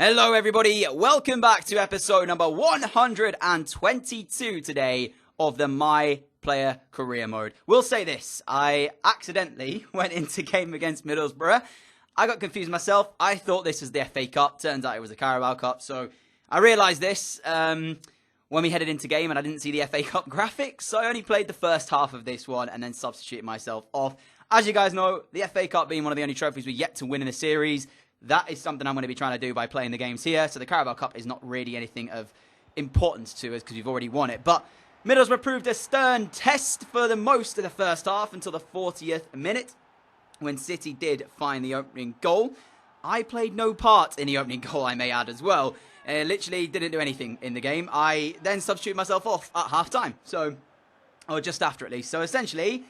Hello everybody, welcome back to episode number 122 today of the My Player Career Mode. We'll say this, I accidentally went into game against Middlesbrough. I got confused myself, I thought this was the FA Cup, turns out it was the Carabao Cup, so I realised this when we headed into game and I didn't see the FA Cup graphics, so I only played the first half of this one and then substituted myself off. As you guys know, the FA Cup being one of the only trophies we're yet to win in the series, that is something I'm going to be trying to do by playing the games here. So the Carabao Cup is not really anything of importance to us because we've already won it. But Middlesbrough proved a stern test for the most of the first half until the 40th minute when City did find the opening goal. I played no part in the opening goal, I may add, as well. Literally didn't do anything in the game. I then substituted myself off at half-time. Or just after at least. So essentially,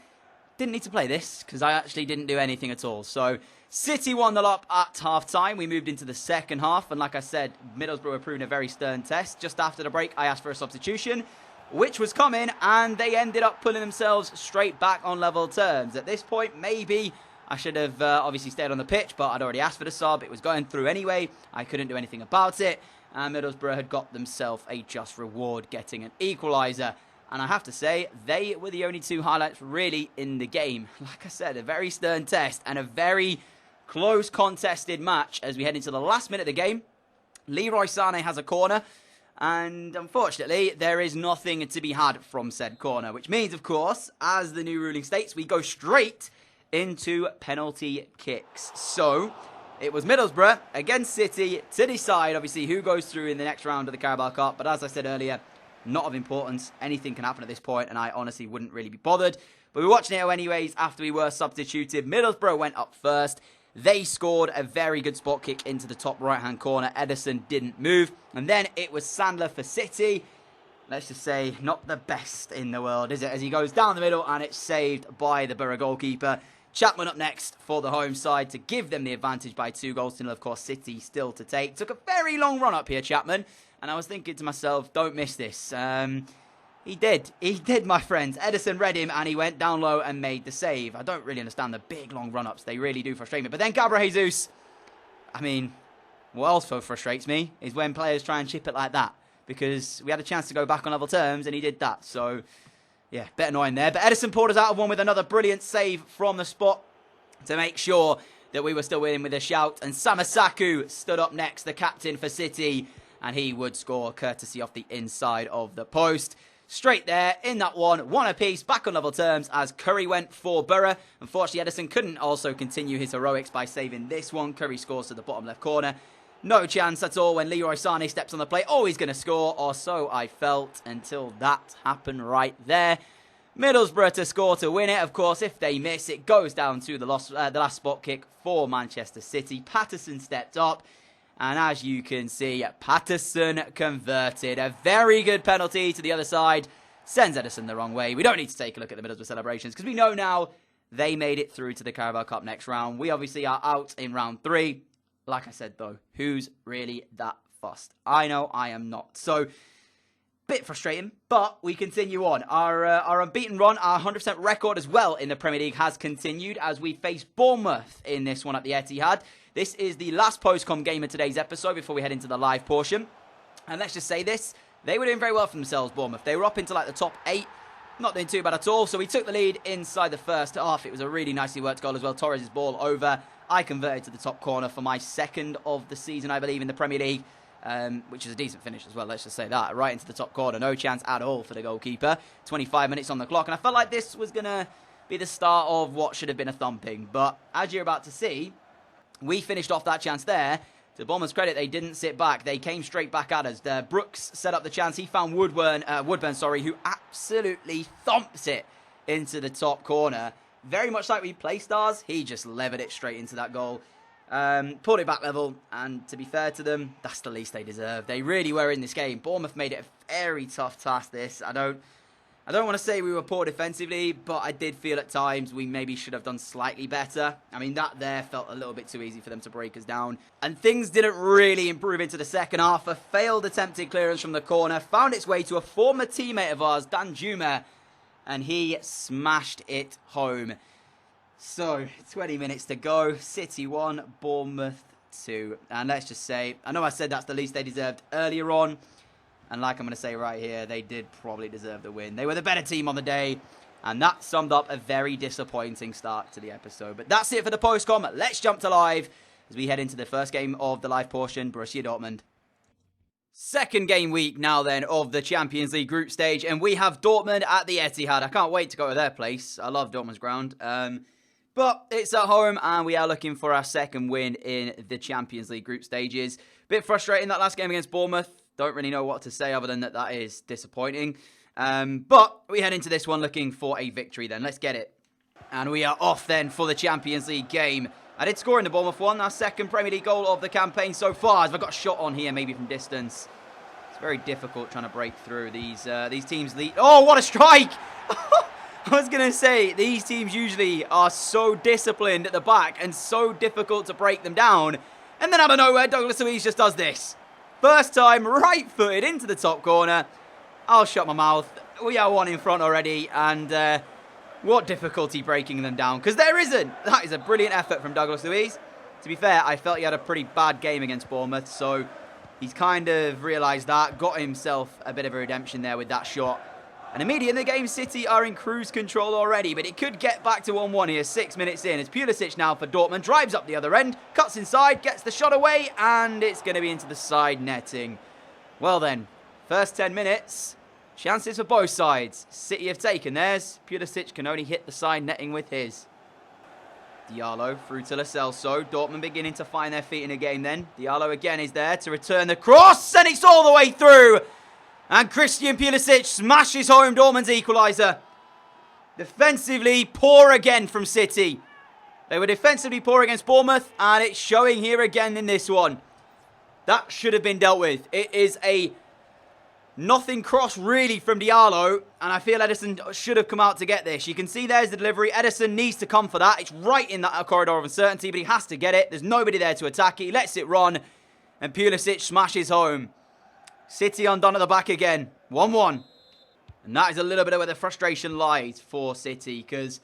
didn't need to play this because I actually didn't do anything at all. So City 1-0 up at half-time. We moved into the second half. And like I said, Middlesbrough were proving a very stern test. Just after the break, I asked for a substitution, which was coming. And they ended up pulling themselves straight back on level terms. At this point, maybe I should have obviously stayed on the pitch. But I'd already asked for the sub. It was going through anyway. I couldn't do anything about it. And Middlesbrough had got themselves a just reward, getting an equaliser. And I have to say, they were the only two highlights really in the game. Like I said, a very stern test and a very close contested match as we head into the last minute of the game. Leroy Sané has a corner. And unfortunately, there is nothing to be had from said corner. Which means, of course, as the new ruling states, we go straight into penalty kicks. So it was Middlesbrough against City to decide, obviously, who goes through in the next round of the Carabao Cup. But as I said earlier, not of importance. Anything can happen at this point, and I honestly wouldn't really be bothered. But we're watching it anyways after we were substituted. Middlesbrough went up first. They scored a very good spot kick into the top right-hand corner. Ederson didn't move. And then it was Sandler for City. Let's just say, not the best in the world, is it? As he goes down the middle, and it's saved by the Borough goalkeeper. Chapman up next for the home side to give them the advantage by 2 goals. And of course, City still to take. Took a very long run up here, Chapman. And I was thinking to myself, don't miss this. He did. He did, my friends. Ederson read him and he went down low and made the save. I don't really understand the big, long run-ups. They really do frustrate me. But then Gabriel Jesus, I mean, what also frustrates me is when players try and chip it like that. Because we had a chance to go back on level terms and he did that. So, yeah, bit annoying there. But Ederson pulled us out of one with another brilliant save from the spot to make sure that we were still winning with a shout. And Samasaku stood up next, the captain for City. And he would score courtesy off the inside of the post. Straight there in that one apiece, back on level terms as Curry went for Borough. Unfortunately, Ederson couldn't also continue his heroics by saving this one. Curry scores to the bottom left corner. No chance at all when Leroy Sané steps on the plate. Oh, he's going to score, or so I felt until that happened right there. Middlesbrough to score to win it. Of course, if they miss, it goes down to the last spot kick for Manchester City. Patterson stepped up. And as you can see, Patterson converted. A very good penalty to the other side. Sends Ederson the wrong way. We don't need to take a look at the Middlesbrough celebrations because we know now they made it through to the Carabao Cup next round. We obviously are out in round 3. Like I said, though, who's really that fussed? I know I am not. So, bit frustrating, but we continue on. Our unbeaten run, our 100% record as well in the Premier League has continued as we face Bournemouth in this one at the Etihad. This is the last post-com game of today's episode before we head into the live portion. And let's just say this, they were doing very well for themselves, Bournemouth. They were up into like the top 8, not doing too bad at all. So we took the lead inside the first half. It was a really nicely worked goal as well. Torres' ball over. I converted to the top corner for my second of the season, I believe, in the Premier League. Which is a decent finish as well, let's just say that. Right into the top corner, no chance at all for the goalkeeper. 25 minutes on the clock, and I felt like this was going to be the start of what should have been a thumping. But as you're about to see, we finished off that chance there. To Bournemouth's credit, they didn't sit back. They came straight back at us. Brooks set up the chance. He found Woodburn, who absolutely thumps it into the top corner. Very much like we play stars, he just levered it straight into that goal. Pulled it back level, and to be fair to them, that's the least they deserve. They really were in this game. Bournemouth made it a very tough task, this. I don't want to say we were poor defensively, but I did feel at times we maybe should have done slightly better. I mean, that there felt a little bit too easy for them to break us down. And things didn't really improve into the second half. A failed attempted clearance from the corner found its way to a former teammate of ours, Dan Juma, and he smashed it home. So, 20 minutes to go. City 1, Bournemouth 2. And let's just say, I know I said that's the least they deserved earlier on. And like I'm going to say right here, they did probably deserve the win. They were the better team on the day. And that summed up a very disappointing start to the episode. But that's it for the post-com. Let's jump to live as we head into the first game of the live portion, Borussia Dortmund. Second game week now then of the Champions League group stage. And we have Dortmund at the Etihad. I can't wait to go to their place. I love Dortmund's ground. But it's at home and we are looking for our second win in the Champions League group stages. Bit frustrating that last game against Bournemouth. Don't really know what to say other than that is disappointing. But we head into this one looking for a victory then. Let's get it. And we are off then for the Champions League game. I did score in the Bournemouth one, our second Premier League goal of the campaign so far. As I've got a shot on here, maybe from distance. It's very difficult trying to break through. These teams lead. Oh, what a strike! I was going to say, these teams usually are so disciplined at the back and so difficult to break them down. And then out of nowhere, Douglas Luiz just does this. First time, right-footed into the top corner. I'll shut my mouth. We are one in front already, and what difficulty breaking them down, because there isn't. That is a brilliant effort from Douglas Luiz. To be fair, I felt he had a pretty bad game against Bournemouth, so he's kind of realised that, got himself a bit of a redemption there with that shot. And immediately in the game, City are in cruise control already, but it could get back to 1-1 here, 6 minutes in. It's Pulisic now for Dortmund, drives up the other end, cuts inside, gets the shot away, and it's going to be into the side netting. Well then, first 10 minutes... chances for both sides. City have taken theirs. Pulisic can only hit the side netting with his. Diallo through to Lo Celso. Dortmund beginning to find their feet in the game then. Diallo again is there to return the cross. And it's all the way through. And Christian Pulisic smashes home Dortmund's equaliser. Defensively poor again from City. They were defensively poor against Bournemouth. And it's showing here again in this one. That should have been dealt with. It is a... nothing cross really from Diallo, and I feel Ederson should have come out to get this. You can see there's the delivery. Ederson needs to come for that. It's right in that corridor of uncertainty, but he has to get it. There's nobody there to attack it. He lets it run, and Pulisic smashes home. City undone at the back again. 1-1. And that is a little bit of where the frustration lies for City, because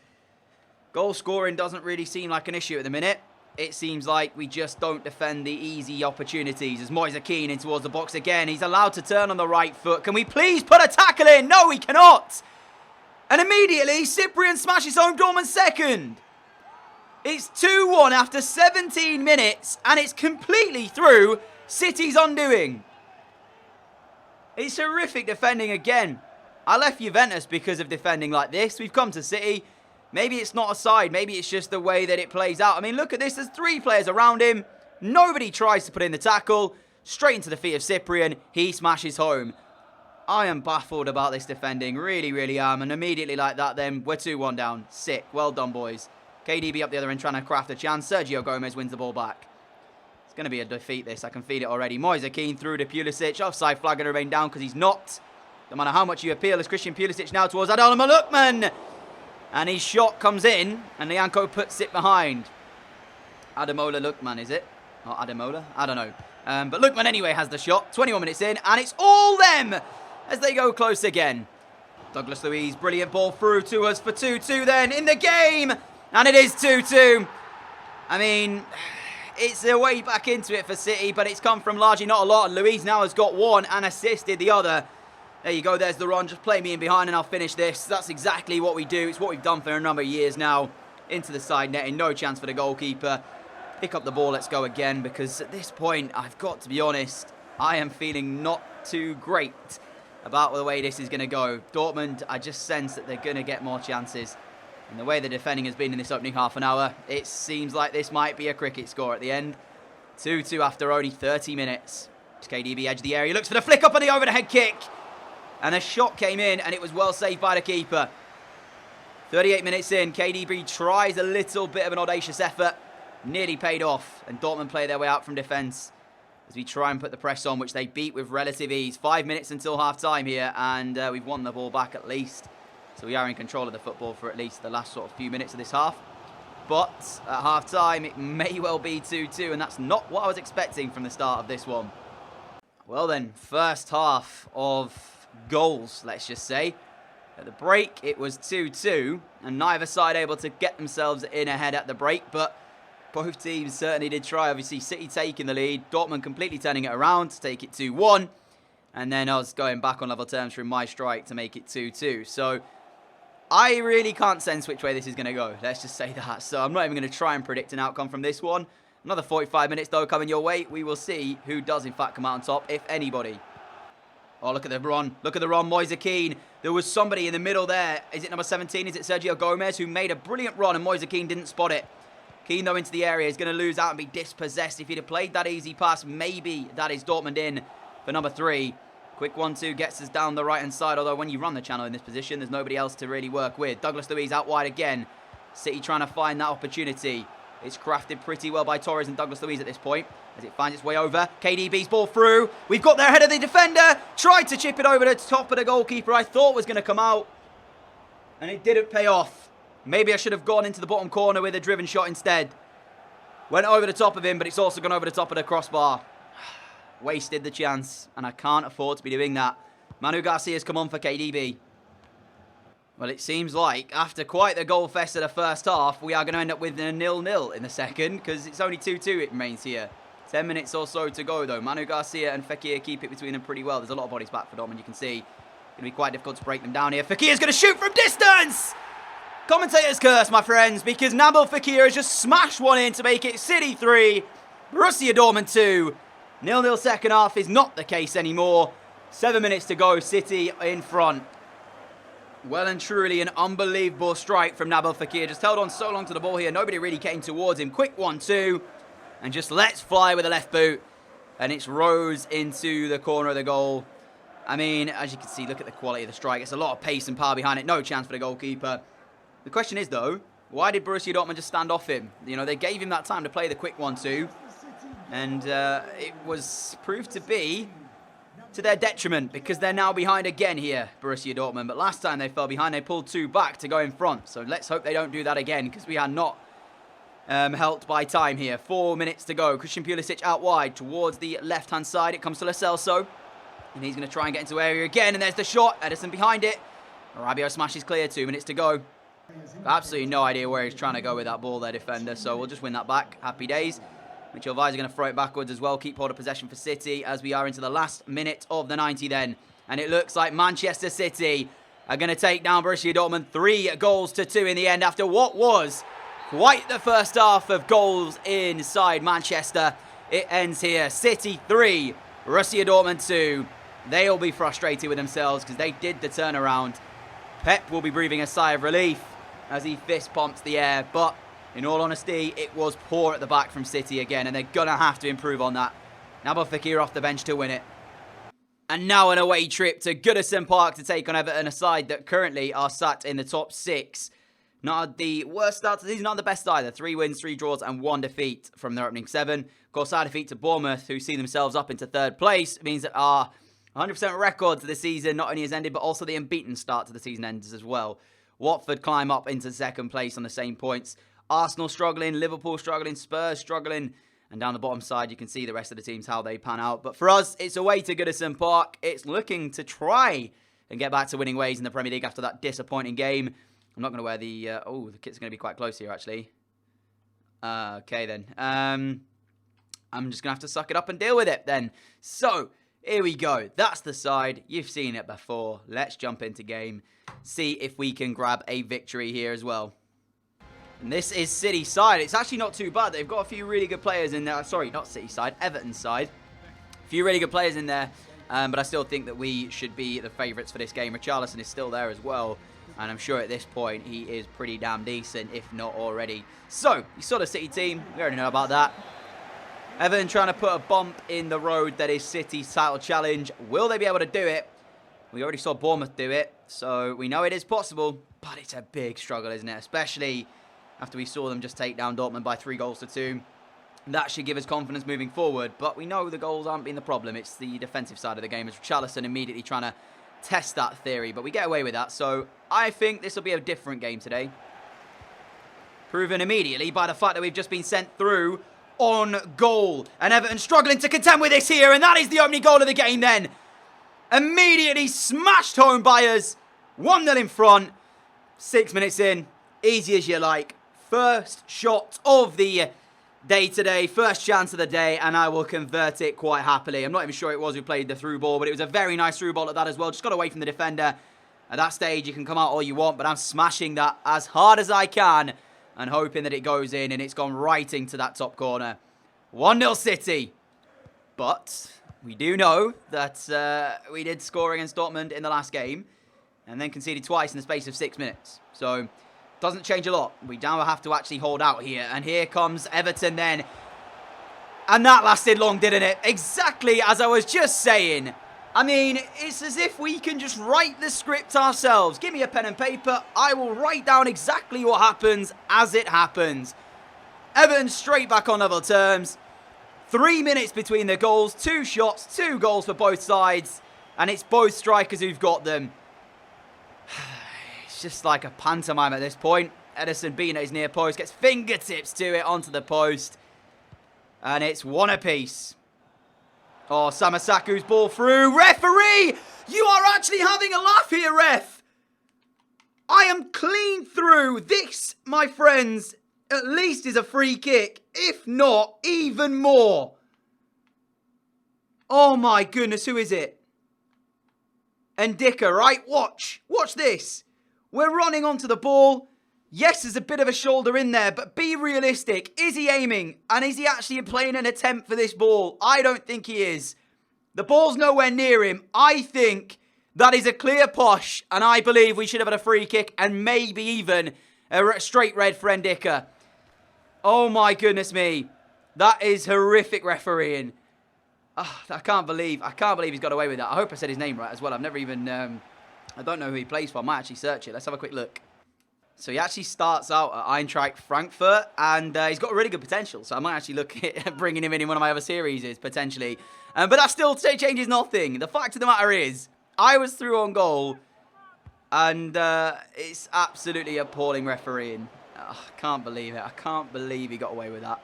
goal scoring doesn't really seem like an issue at the minute. It seems like we just don't defend the easy opportunities. As Moise Kean in towards the box again. He's allowed to turn on the right foot. Can we please put a tackle in? No, we cannot. And immediately, Cyprian smashes home Dortmund's second. It's 2-1 after 17 minutes. And it's completely through City's undoing. It's horrific defending again. I left Juventus because of defending like this. We've come to City. Maybe it's not a side. Maybe it's just the way that it plays out. I mean, look at this. There's 3 players around him. Nobody tries to put in the tackle. Straight into the feet of Cyprian. He smashes home. I am baffled about this defending. Really, really am. And immediately like that, then we're 2-1 down. Sick. Well done, boys. KDB up the other end trying to craft a chance. Sergio Gomez wins the ball back. It's going to be a defeat, this. I can feel it already. Moise Kean through to Pulisic. Offside flag going to remain down because he's not. No matter how much you appeal as Christian Pulisic now towards Ademola Lookman. And his shot comes in, and Lianco puts it behind. Ademola Lookman, is it? Or Ademola? I don't know. But Lookman anyway has the shot. 21 minutes in, and it's all them as they go close again. Douglas Luiz, brilliant ball through to us for 2-2 then in the game. And it is 2-2. I mean, it's a way back into it for City, but it's come from largely not a lot. And Luiz now has got one and assisted the other. There you go, there's the run. Just play me in behind and I'll finish this. That's exactly what we do. It's what we've done for a number of years now. Into the side netting, no chance for the goalkeeper. Pick up the ball, let's go again, because at this point, I've got to be honest, I am feeling not too great about the way this is going to go. Dortmund, I just sense that they're going to get more chances. And the way the defending has been in this opening half an hour, it seems like this might be a cricket score at the end. 2-2 after only 30 minutes. KDB edge of the area, looks for the flick up on the over the head kick. And a shot came in, and it was well saved by the keeper. 38 minutes in, KDB tries a little bit of an audacious effort. Nearly paid off, and Dortmund play their way out from defence as we try and put the press on, which they beat with relative ease. 5 minutes until half-time here, and we've won the ball back at least. So we are in control of the football for at least the last sort of few minutes of this half. But at half-time, it may well be 2-2, and that's not what I was expecting from the start of this one. Well then, first half of goals, let's just say. At the break, it was 2-2, and neither side able to get themselves in ahead at the break, but both teams certainly did try. Obviously, City taking the lead. Dortmund completely turning it around to take it 2-1. And then us going back on level terms through my strike to make it 2-2. So I really can't sense which way this is going to go. Let's just say that. So I'm not even going to try and predict an outcome from this one. Another 45 minutes, though, coming your way. We will see who does, in fact, come out on top, if anybody. Oh, look at the run. Look at the run. Moise Kean. There was somebody in the middle there. Is it number 17? Is it Sergio Gomez, who made a brilliant run, and Moise Kean didn't spot it? Kean, though, into the area. He's going to lose out and be dispossessed. If he'd have played that easy pass, maybe that is Dortmund in for number 3. Quick 1-2 gets us down the right-hand side, although when you run the channel in this position, there's nobody else to really work with. Douglas Luiz out wide again. City trying to find that opportunity. It's crafted pretty well by Torres and Douglas Luiz at this point, as it finds its way over. KDB's ball through. We've got there ahead of the defender. Tried to chip it over the top of the goalkeeper. I thought was going to come out, and it didn't pay off. Maybe I should have gone into the bottom corner with a driven shot instead. Went over the top of him, but it's also gone over the top of the crossbar. Wasted the chance, and I can't afford to be doing that. Manu Garcia's come on for KDB. Well, it seems like after quite the goal fest of the first half, we are going to end up with a 0-0 in the second, because it's only 2-2 it remains here. 10 minutes or so to go, though. Manu Garcia and Fekir keep it between them pretty well. There's a lot of bodies back for Dortmund, you can see. It's going to be quite difficult to break them down here. Fekir's going to shoot from distance! Commentator's curse, my friends, because Nabil Fekir has just smashed one in to make it City 3, Borussia Dortmund 2. 0-0 second half is not the case anymore. 7 minutes to go, City in front. Well and truly an unbelievable strike from Nabil Fekir. Just held on so long to the ball here. Nobody really came towards him. Quick 1-2. And just lets fly with the left boot. And it's Rose into the corner of the goal. I mean, as you can see, look at the quality of the strike. It's a lot of pace and power behind it. No chance for the goalkeeper. The question is, though, why did Borussia Dortmund just stand off him? You know, they gave him that time to play the quick 1-2. And it was proved to be to their detriment, because they're now behind again here, Borussia Dortmund. But last time they fell behind, they pulled 2 back to go in front. So let's hope they don't do that again, because we are not helped by time here. 4 minutes to go. Christian Pulisic out wide towards the left-hand side. It comes to Lo Celso. And he's going to try and get into area again. And there's the shot. Edison behind it. Rabiot smashes clear. 2 minutes to go. Absolutely no idea where he's trying to go with that ball there, defender. So we'll just win that back. Happy days. Mitchell Weiss are going to throw it backwards as well. Keep hold of possession for City as we are into the last minute of the 90 then. And it looks like Manchester City are going to take down Borussia Dortmund 3-2 in the end after what was quite the first half of goals inside Manchester. It ends here. City 3, Borussia Dortmund 2. They'll be frustrated with themselves because they did the turnaround. Pep will be breathing a sigh of relief as he fist pumps the air, but in all honesty, it was poor at the back from City again, and they're going to have to improve on that. Nabil Fekir off the bench to win it. And now an away trip to Goodison Park to take on Everton, a side that currently are sat in the top 6. Not the worst start to the season, not the best either. 3 wins, 3 draws, and 1 defeat from their opening 7. Of course, our defeat to Bournemouth, who see themselves up into 3rd place, means that our 100% record to the season not only has ended, but also the unbeaten start to the season ends as well. Watford climb up into 2nd place on the same points. Arsenal struggling, Liverpool struggling, Spurs struggling, and down the bottom side you can see the rest of the teams, how they pan out. But for us, it's away to Goodison Park. It's looking to try and get back to winning ways in the Premier League after that disappointing game. I'm not going to wear the... the kit's going to be quite close here, actually. Okay, then. I'm just going to have to suck it up and deal with it, then. So, here we go. That's the side. You've seen it before. Let's jump into game. See if we can grab a victory here as well. And this is City's side. It's actually not too bad. They've got a few really good players in there. Sorry, not City's side. Everton's side. A few really good players in there. But I still think that we should be the favourites for this game. Richarlison is still there as well. And I'm sure at this point he is pretty damn decent, if not already. So, you saw the City team. We already know about that. Everton trying to put a bump in the road that is City's title challenge. Will they be able to do it? We already saw Bournemouth do it. So, we know it is possible. But it's a big struggle, isn't it? Especially after we saw them just take down Dortmund by 3-2. That should give us confidence moving forward. But we know the goals aren't being the problem. It's the defensive side of the game. As Richarlison immediately trying to test that theory. But we get away with that. So I think this will be a different game today. Proven immediately by the fact that we've just been sent through on goal. And Everton struggling to contend with this here. And that is the opening goal of the game then. Immediately smashed home by us. 1-0 in front. 6 minutes in. Easy as you like. First shot of the day today, first chance of the day, and I will convert it quite happily. I'm not even sure it was who played the through ball, but it was a very nice through ball at that as well. Just got away from the defender. At that stage, you can come out all you want, but I'm smashing that as hard as I can and hoping that it goes in, and it's gone right into that top corner. 1-0 City. But we do know that we did score against Dortmund in the last game and then conceded twice in the space of 6 minutes. So, doesn't change a lot. We now have to actually hold out here. And here comes Everton then. And that lasted long, didn't it? Exactly as I was just saying. I mean, it's as if we can just write the script ourselves. Give me a pen and paper. I will write down exactly what happens as it happens. Everton straight back on level terms. 3 minutes between the goals. 2 shots, 2 goals for both sides. And it's both strikers who've got them. It's just like a pantomime at this point. Ederson being at his near post. Gets fingertips to it onto the post. And it's 1 apiece. Oh, Samasaku's ball through. Referee! You are actually having a laugh here, ref. I am clean through. This, my friends, at least is a free kick. If not, even more. Oh my goodness, who is it? Ndika, right? Watch. Watch this. We're running onto the ball. Yes, there's a bit of a shoulder in there, but be realistic. Is he aiming? And is he actually playing an attempt for this ball? I don't think he is. The ball's nowhere near him. I think that is a clear push, and I believe we should have had a free kick and maybe even a straight red for Ndika. Oh my goodness me. That is horrific refereeing. Oh, I can't believe he's got away with that. I hope I said his name right as well. I've never even, I don't know who he plays for. I might actually search it. Let's have a quick look. So he actually starts out at Eintracht Frankfurt, and he's got really good potential. So I might actually look at bringing him in one of my other series, potentially. But that still changes nothing. The fact of the matter is, I was through on goal, and it's absolutely appalling refereeing. Oh, I can't believe it. I can't believe he got away with that.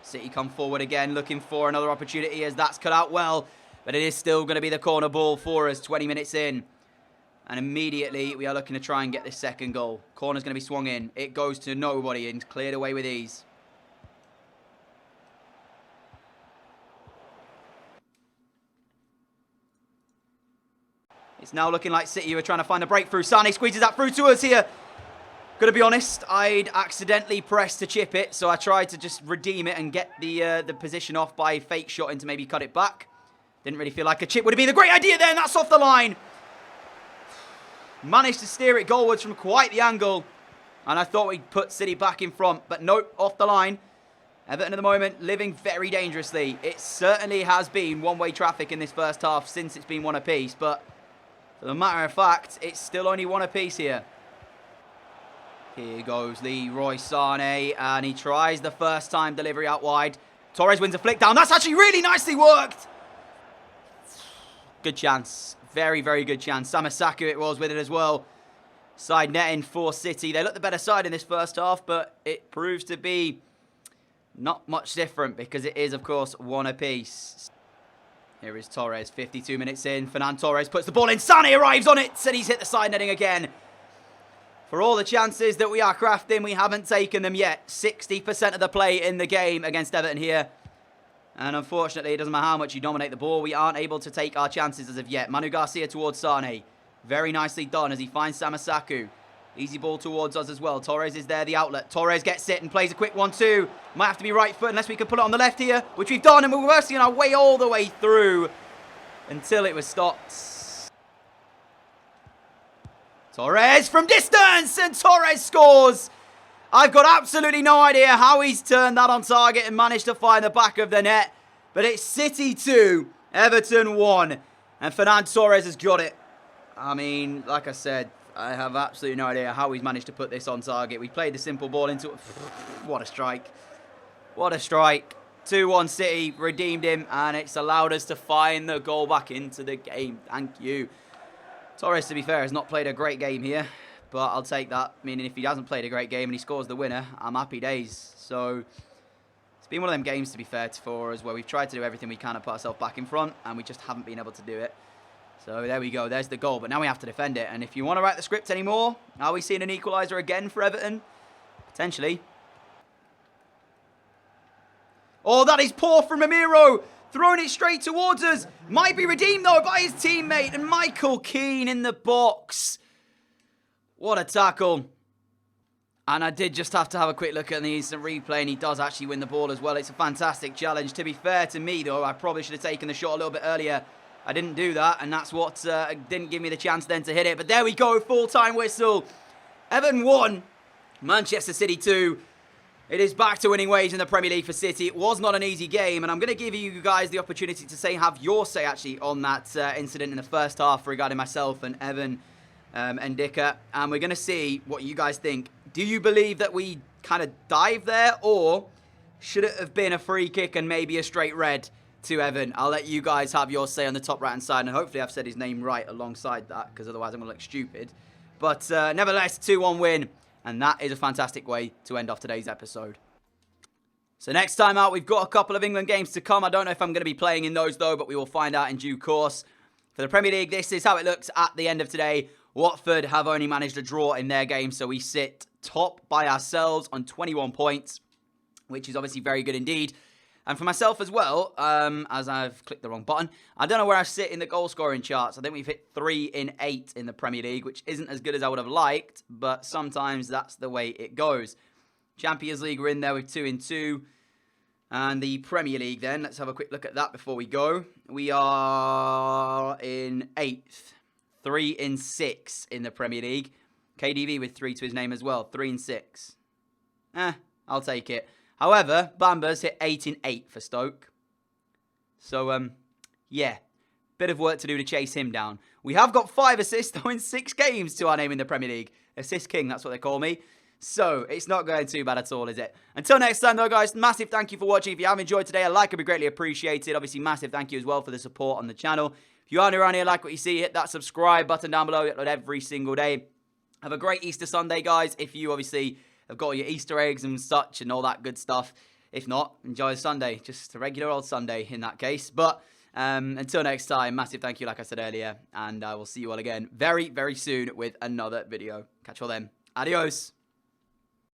City come forward again, looking for another opportunity as that's cut out well. But it is still going to be the corner ball for us, 20 minutes in. And immediately we are looking to try and get this second goal. Corner's going to be swung in. It goes to nobody and cleared away with ease. It's now looking like City who are trying to find a breakthrough. Sane squeezes that through to us here. Gotta be honest, I'd accidentally pressed to chip it, so I tried to just redeem it and get the position off by fake shotting to maybe cut it back. Didn't really feel like a chip would have been a great idea there, and that's off the line. Managed to steer it goalwards from quite the angle, and I thought we'd put City back in front, but nope, off the line. Everton at the moment living very dangerously. It certainly has been one-way traffic in this first half since it's been 1 apiece, but for the matter of fact, it's still only 1 apiece here. Here goes Leroy Sane, and he tries the first time delivery out wide. Torres wins a flick down. That's actually really nicely worked. Good chance. Very, very good chance. Samasaku it was with it as well. Side netting for City. They look the better side in this first half, but it proves to be not much different because it is, of course, 1 apiece. Here is Torres, 52 minutes in. Fernand Torres puts the ball in. Sane arrives on it, and he's hit the side netting again. For all the chances that we are crafting, we haven't taken them yet. 60% of the play in the game against Everton here. And unfortunately, it doesn't matter how much you dominate the ball, we aren't able to take our chances as of yet. Manu Garcia towards Sane. Very nicely done as he finds Samasaku. Easy ball towards us as well. Torres is there, the outlet. Torres gets it and plays a quick 1-2. Might have to be right foot unless we can put it on the left here, which we've done. And we're working our way all the way through until it was stopped. Torres from distance, and Torres scores. I've got absolutely no idea how he's turned that on target and managed to find the back of the net. But it's City 2, Everton 1, and Fernand Torres has got it. I mean, like I said, I have absolutely no idea how he's managed to put this on target. We played the simple ball into it. What a strike. What a strike. 2-1 City, redeemed him, and it's allowed us to find the goal back into the game. Thank you. Torres, to be fair, has not played a great game here, but I'll take that. Meaning if he hasn't played a great game and he scores the winner, I'm happy days. So, It's been one of them games, to be fair, for us, where we've tried to do everything we can to put ourselves back in front, and we just haven't been able to do it. So there we go. There's the goal, but now we have to defend it. And if you want to write the script anymore, are we seeing an equaliser again for Everton? Potentially. Oh, that is poor from Ramiro. Throwing it straight towards us. Might be redeemed, though, by his teammate. And Michael Keane in the box. What a tackle. And I did just have to have a quick look at the instant replay, and he does actually win the ball as well. It's a fantastic challenge. To be fair to me, though, I probably should have taken the shot a little bit earlier. I didn't do that, and that's what didn't give me the chance then to hit it. But there we go, full-time whistle. Everton 1, Manchester City 2. It is back to winning ways in the Premier League for City. It was not an easy game, and I'm going to give you guys the opportunity to have your say, actually, on that incident in the first half regarding myself and Evan and Dicker. And we're going to see what you guys think. Do you believe that we kind of dived there, or should it have been a free kick and maybe a straight red to Evan? I'll let you guys have your say on the top right-hand side, and hopefully I've said his name right alongside that, because otherwise I'm going to look stupid. But nevertheless, 2-1 win, and that is a fantastic way to end off today's episode. So next time out, we've got a couple of England games to come. I don't know if I'm going to be playing in those, though, but we will find out in due course. For the Premier League, this is how it looks at the end of today. Watford have only managed a draw in their game, so we sit top by ourselves on 21 points, which is obviously very good indeed. And for myself as well, as I've clicked the wrong button, I don't know where I sit in the goal-scoring charts. I think we've hit 3 in 8 in the Premier League, which isn't as good as I would have liked, but sometimes that's the way it goes. Champions League, we're in there with 2 in 2. And the Premier League then, let's have a quick look at that before we go. We are in 8th. 3 in 6 in the Premier League. KDV with 3 to his name as well. 3 in 6. I'll take it. However, Bamba's hit 8 in 8 for Stoke. So, yeah. Bit of work to do to chase him down. We have got 5 assists, though, in 6 games to our name in the Premier League. Assist King, that's what they call me. So, it's not going too bad at all, is it? Until next time, though, guys, massive thank you for watching. If you have enjoyed today, a like would be greatly appreciated. Obviously, massive thank you as well for the support on the channel. If you are new around here, like what you see, hit that subscribe button down below. I upload every single day. Have a great Easter Sunday, guys. If you obviously have got your Easter eggs and such and all that good stuff. If not, enjoy the Sunday. Just a regular old Sunday in that case. But until next time, massive thank you, like I said earlier. And I will see you all again very, very soon with another video. Catch you all then. Adios.